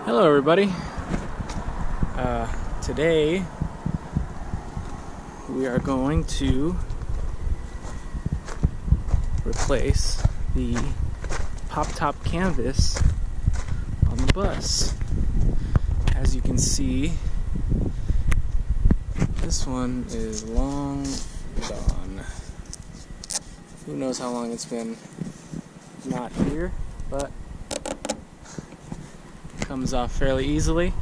Hello everybody. Today we are going to replace the pop-top canvas on the bus. As you can see, this one is long gone. Who knows how long it's been not here, but comes off fairly easily.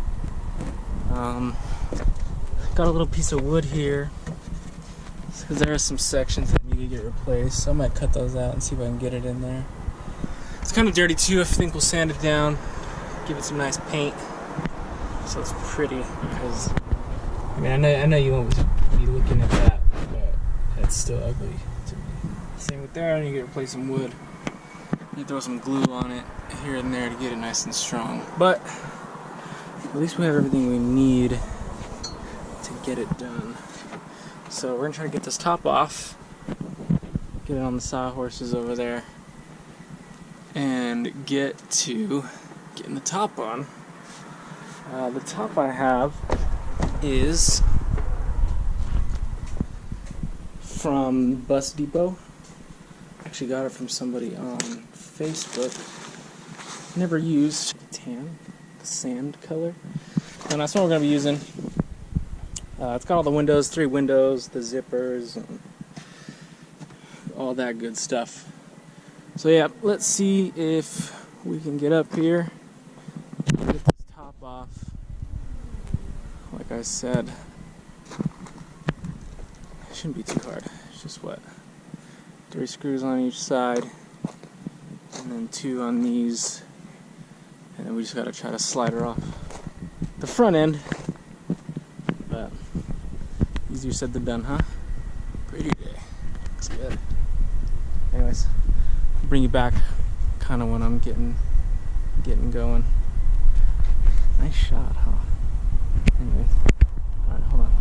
Got a little piece of wood here because there are some sections that need to get replaced, so I might cut those out and see if I can get it in there. It's kind of dirty too. I think we'll sand it down, give it some nice paint so it's pretty, because I know you won't be looking at that, but it's still ugly to me. Same with there. I need to replace some wood. You throw some glue on it here and there to get it nice and strong. But at least we have everything we need to get it done. So we're gonna try to get this top off, get it on the sawhorses over there, and get to getting the top on. The top I have is from Bus Depot. Actually got it from somebody on Facebook. Never used tan, the sand color, and that's what we're going to be using. It's got all the windows, 3 windows, the zippers, and all that good stuff. So yeah, let's see if we can get up here, get this top off. Like I said, it shouldn't be too hard. It's just 3 screws on each side, and then 2 on these, and then we just gotta try to slide her off the front end. But easier said than done, huh? Pretty day. Looks good. Anyways, I'll bring you back kind of when I'm getting going. Nice shot, huh? Anyways, all right, hold on.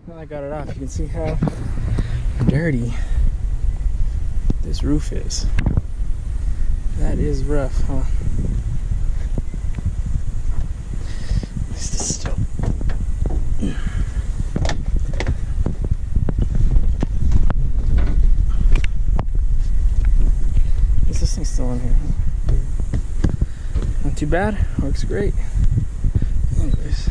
Now I got it off, you can see how dirty this roof is. That is rough, huh? At least it's still too bad. Works great. Anyways,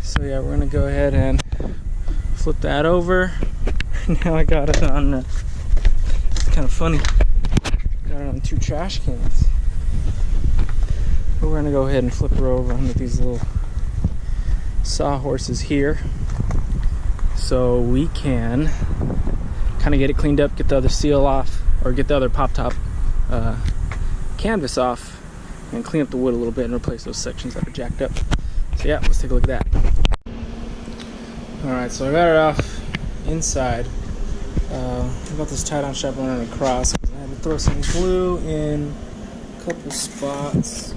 so yeah, we're gonna go ahead and flip that over. Now I got it on. It's kind of funny. Got it on 2 trash cans. But we're gonna go ahead and flip her over under these little sawhorses here, so we can kind of get it cleaned up, get the other seal off, or get the other pop top canvas off, and clean up the wood a little bit and replace those sections that are jacked up. So yeah, let's take a look at that. Alright, so I got it off inside. I got this tie-down strap running across because I had to throw some glue in a couple spots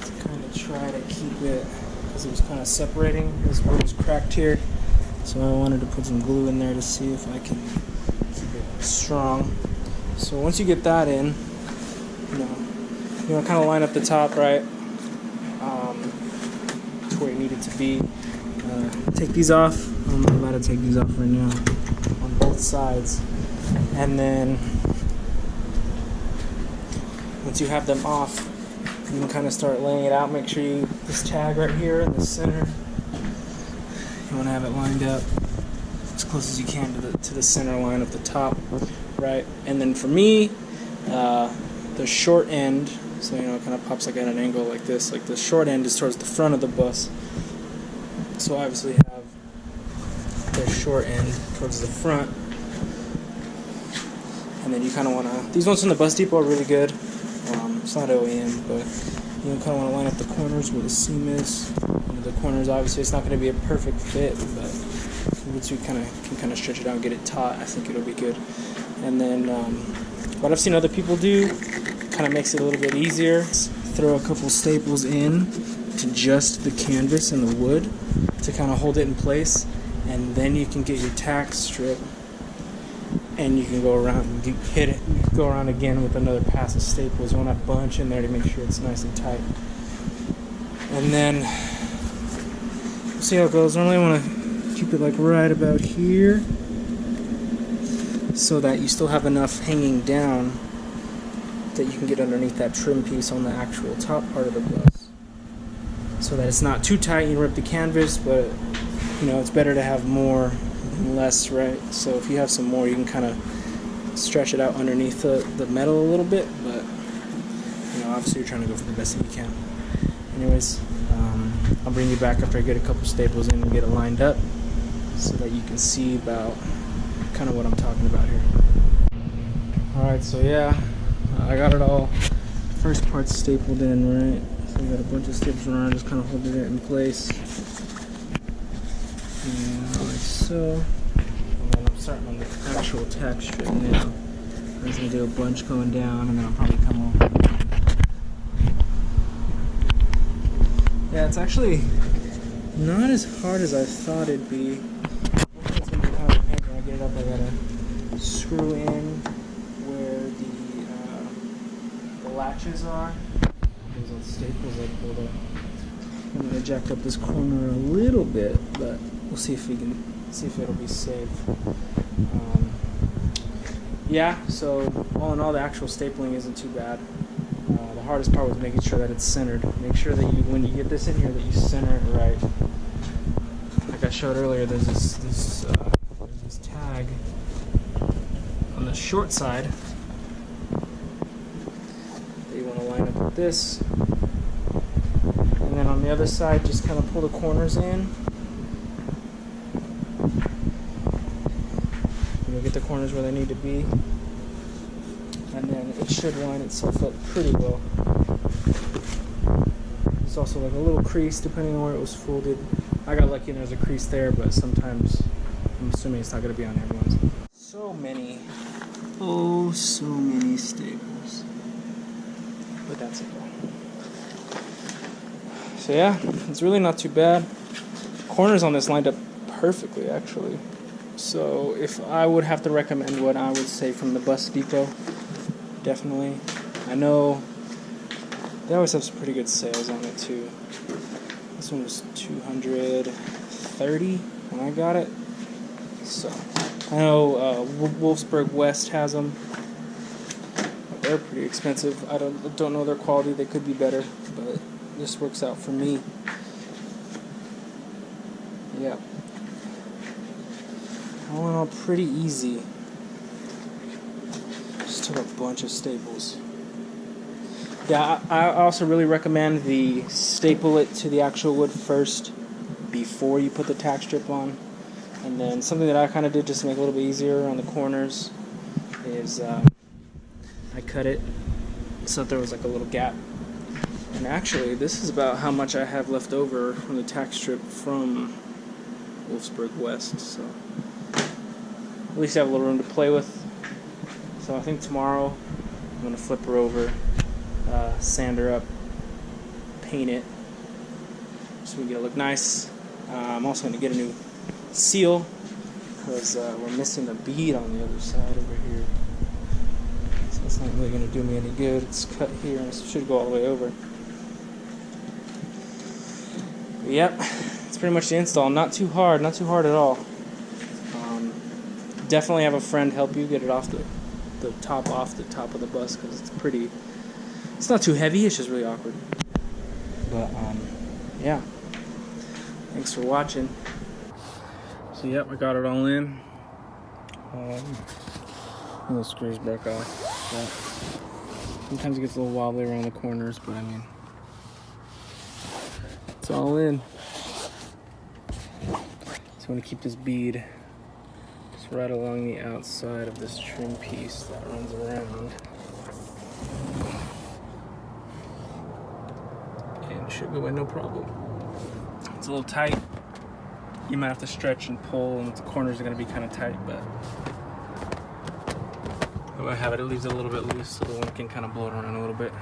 to kind of try to keep it, because it was kind of separating. This wood was cracked here, so I wanted to put some glue in there to see if I can keep it strong. So once you get that in, you want to kind of line up the top right to where you need it to be. Take these off. I'm about to take these off right now on both sides, and then once you have them off, you can kind of start laying it out. Make sure this tag right here in the center, you want to have it lined up as close as you can to the center line of the top, right? And then for me, the short end, so it kind of pops like at an angle like this. Like the short end is towards the front of the bus, so I obviously have the short end towards the front, and then you kind of want to. These ones from the Bus Depot are really good. It's not OEM, but you kind of want to line up the corners where the seam is. The corners, obviously, it's not going to be a perfect fit, but once you can kind of stretch it out and get it taut, I think it'll be good. And then what I've seen other people do kind of makes it a little bit easier. Throw a couple staples in to just the canvas and the wood to kind of hold it in place, and then you can get your tack strip, and you can go around and hit it. You can go around again with another pass of staples. You want a bunch in there to make sure it's nice and tight. And then we'll see how it goes. Normally I want to keep it like right about here, so that you still have enough hanging down that you can get underneath that trim piece on the actual top part of the bus, so that it's not too tight. You rip the canvas, but it's better to have more than less, right? So if you have some more, you can kind of stretch it out underneath the metal a little bit, but obviously you're trying to go for the best that you can. Anyways, I'll bring you back after I get a couple staples in and get it lined up, so that you can see about kind of what I'm talking about here. Alright, so yeah, I got it all, first part stapled in, right? So we got a bunch of staples around, just kind of holding it in place. And like so. And then I'm starting on the actual tack strip now. I'm just going to do a bunch going down, and then I'll probably come over. Yeah, it's actually not as hard as I thought it'd be. It's going to be kind of a pain when I get it up. I gotta screw in where the latches are. Those little staples I pulled up. I'm gonna jack up this corner a little bit, but we'll see if it'll be safe. Yeah, so all in all, the actual stapling isn't too bad. The hardest part was making sure that it's centered. Make sure that when you get this in here, that you center it right. Like I showed earlier, there's this tag on the short side that you want to line up with this. And then on the other side, just kind of pull the corners in. You'll get the corners where they need to be. And then it should line itself up pretty well. There's also like a little crease depending on where it was folded. I got lucky and there's a crease there, but sometimes I'm assuming it's not going to be on everyone's. So many staples. But that's it. So yeah, it's really not too bad. Corners on this lined up perfectly, actually. So if I would have to recommend what I would say from the Bus Depot, definitely. I know they always have some pretty good sales on it too. This one was $230 when I got it. So I know Wolfsburg West has them. They're pretty expensive. I don't know their quality. They could be better, but this works out for me. Yeah. All in all, pretty easy. Just took a bunch of staples. Yeah, I also really recommend the staple it to the actual wood first before you put the tack strip on. And then something that I kind of did just to make it a little bit easier on the corners is I cut it so that there was like a little gap. And actually, this is about how much I have left over from the tack strip from Wolfsburg West. So at least I have a little room to play with. So I think tomorrow I'm going to flip her over, sand her up, paint it so we can get it look nice. I'm also going to get a new seal because we're missing the bead on the other side over here. So that's not really going to do me any good. It's cut here and it should go all the way over. But yep, it's pretty much the install. Not too hard at all. Definitely have a friend help you get it off the top of the bus because it's not too heavy, it's just really awkward. But yeah, thanks for watching. So yep, I got it all in. Little screws broke off, but sometimes it gets a little wobbly around the corners, but I mean, it's all in. So I'm going to keep this bead just right along the outside of this trim piece that runs around. And it should go in no problem. It's a little tight. You might have to stretch and pull, and the corners are going to be kind of tight, but the way I have it, it leaves it a little bit loose so the wind can kind of blow it around a little bit.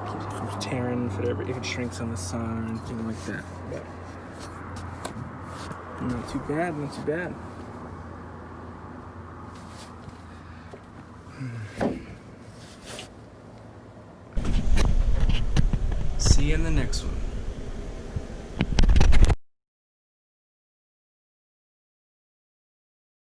Keeps it from tearing if it shrinks on the sun or anything like that. But not too bad, not too bad. See you in the next one.